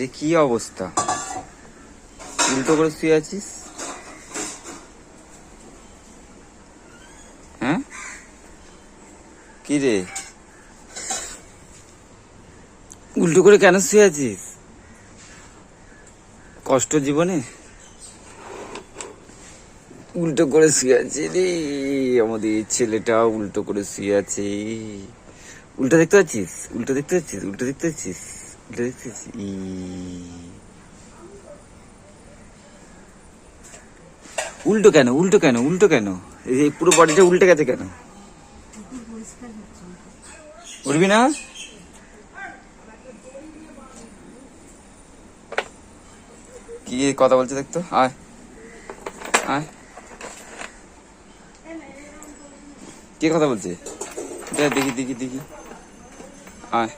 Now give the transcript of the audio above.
যে কি অবস্থা, উল্টো করে শুয়ে আছিস? হ্যাঁ, কি রে, উল্টো করে কেন শুয়ে আছিস? কষ্ট জীবনে উল্টো করে শুয়ে আছে রে, আমাদের ছেলেটা উল্টো করে শুয়ে আছে। উল্টো দেখতে পাচ্ছিস? উল্টো দেখতে পাচ্ছিস? উল্টো দেখতে পাচ্ছিস? উল্টো দেখতে পাচ্ছিস? উল্টো কেন? উল্টো কেন? উল্টো কেন? এই পুরো বডিটা উল্টে গেছে কেন? উঠবি না? কি কথা বলছে দেখতো, আয় আয়, কে কথা বলছে? দেখি দেখি দেখি, আয়।